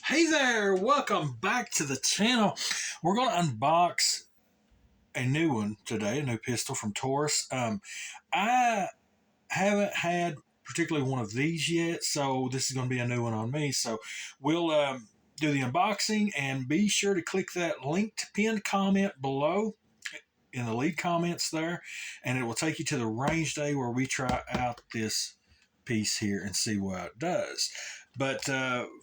Hey there, welcome back to the channel. We're going to unbox a new one today, a new pistol from Taurus. I haven't had particularly one of these yet, so this is going to be a new one on me. So we'll do the unboxing, and be sure to click that linked pinned comment below in the lead comments there, and it will take you to the range day where we try out this piece here and see what it does. But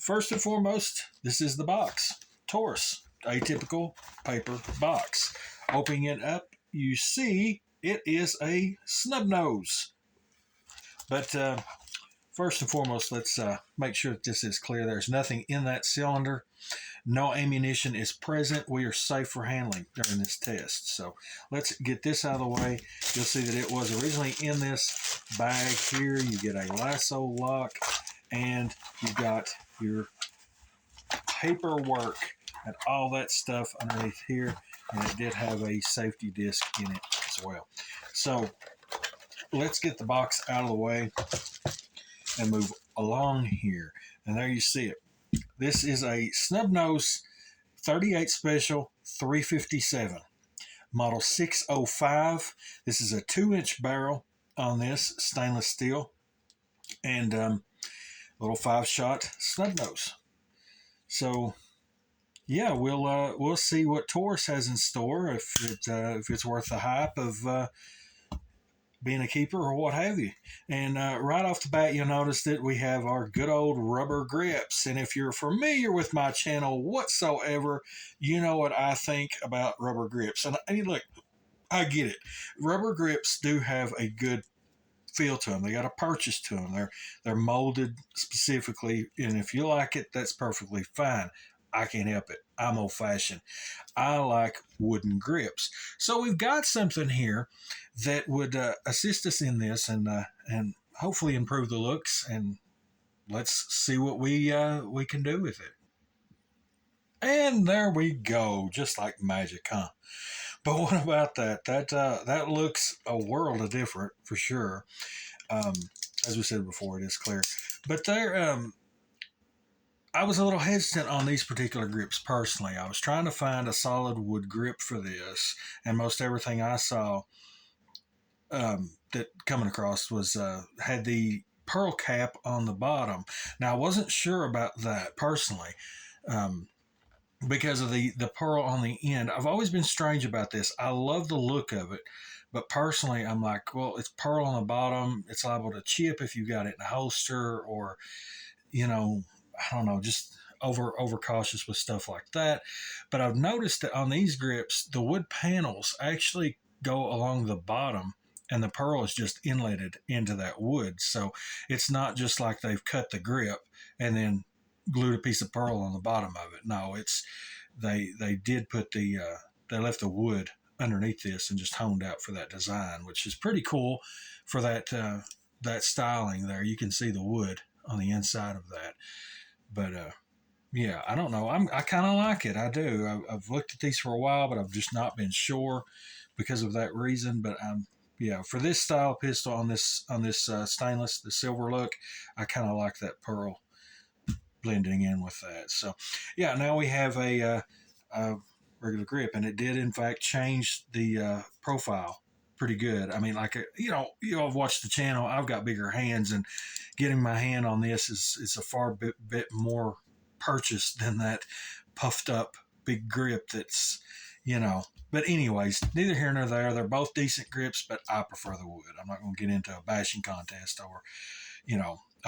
first and foremost, this is the box. Taurus, atypical paper box. Opening it up, you see it is a snub nose. But first and foremost, let's make sure that this is clear. There's nothing in that cylinder. No ammunition is present. We are safe for handling during this test. So let's get this out of the way. You'll see that it was originally in this bag here. You get a lasso lock, and you've got your paperwork and all that stuff underneath here. And it did have a safety disc in it as well. So let's get the box out of the way and move along here. And there you see it. This is a snub nose 38 Special 357, model 605. This is a 2-inch barrel on this, stainless steel, and little 5-shot snub nose. So yeah, we'll see what Taurus has in store, if it's worth the hype of being a keeper or what have you. And right off the bat, you'll notice that we have our good old rubber grips. And if you're familiar with my channel whatsoever, you know what I think about rubber grips. And look, I get it. Rubber grips do have a good feel to them. They got a purchase to them. They're molded specifically, and if you like it, that's perfectly fine. I can't help it. I'm old-fashioned. I like wooden grips. So we've got something here that would assist us in this, and hopefully improve the looks. And let's see what we can do with it. And there we go, just like magic, huh? But what about that? That looks a world of different for sure. As we said before, it is clear. But there, I was a little hesitant on these particular grips personally. I was trying to find a solid wood grip for this, and most everything I saw that coming across was had the pearl cap on the bottom. Now I wasn't sure about that personally. Because of the pearl on the end. I've always been strange about this. I love the look of it, but personally I'm like, well, it's pearl on the bottom. It's liable to chip if you got it in a holster, or, I don't know, just overcautious with stuff like that. But I've noticed that on these grips, the wood panels actually go along the bottom, and the pearl is just inletted into that wood. So it's not just like they've cut the grip and then glued a piece of pearl on the bottom of it. No, it's they did put they left the wood underneath this and just honed out for that design, which is pretty cool for that styling there. You can see the wood on the inside of that. But yeah, I don't know. I kind of like it. I do. I've looked at these for a while, but I've just not been sure because of that reason. But yeah, for this style pistol on this stainless, the silver look, I kind of like that pearl blending in with that. So yeah, now we have a regular grip, and it did in fact change the profile pretty good. I mean, like, you all have watched the channel. I've got bigger hands, and getting my hand on this is a far bit more purchase than that puffed up big grip that's, but anyways, neither here nor there. They're both decent grips, but I prefer the wood. I'm not going to get into a bashing contest or,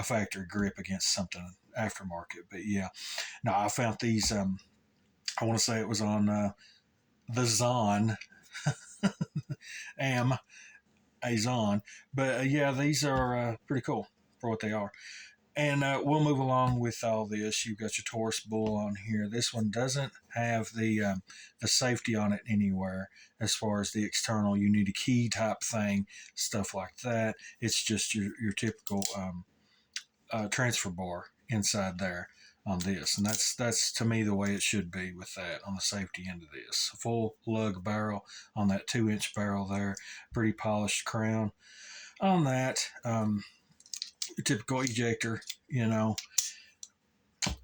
a factory grip against something aftermarket. But yeah, no, I found these, I want to say it was on the Zon, Azon. But yeah, these are pretty cool for what they are. And we'll move along with all this. You've got your Taurus bull on here. This one doesn't have the safety on it anywhere as far as the external. You need a key type thing, stuff like that. It's just your typical transfer bar inside there on this, and that's to me the way it should be with that on the safety end of this. Full lug barrel on that 2-inch barrel there, pretty polished crown on that. Typical ejector,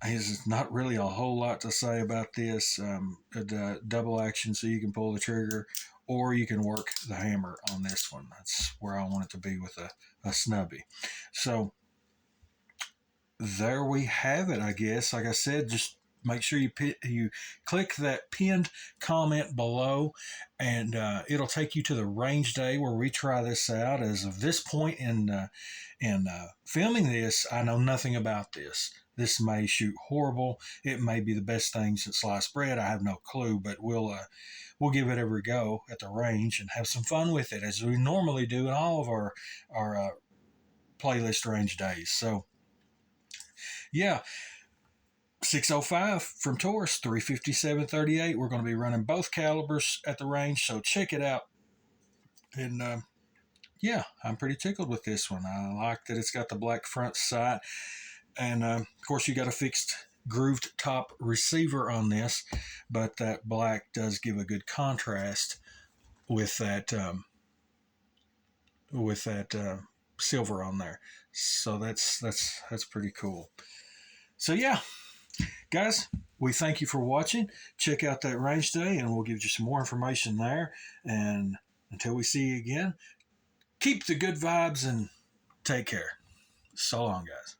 there's not really a whole lot to say about this. The double action, so you can pull the trigger, or you can work the hammer on this one. That's where I want it to be with a snubby. So there we have it, I guess. Like I said, just make sure you click that pinned comment below, and it'll take you to the range day where we try this out. As of this point in filming this, I know nothing about this. This may shoot horrible. It may be the best thing since sliced bread. I have no clue, but we'll give it every go at the range and have some fun with it, as we normally do in all of our playlist range days. So yeah, 605 from Taurus, 357-38. We're going to be running both calibers at the range, so check it out. And yeah, I'm pretty tickled with this one. I like that it's got the black front sight, and of course you got a fixed grooved top receiver on this, but that black does give a good contrast with that silver on there. So that's pretty cool. So yeah, guys, we thank you for watching. Check out that range day, and we'll give you some more information there. And until we see you again, keep the good vibes and take care. So long, guys.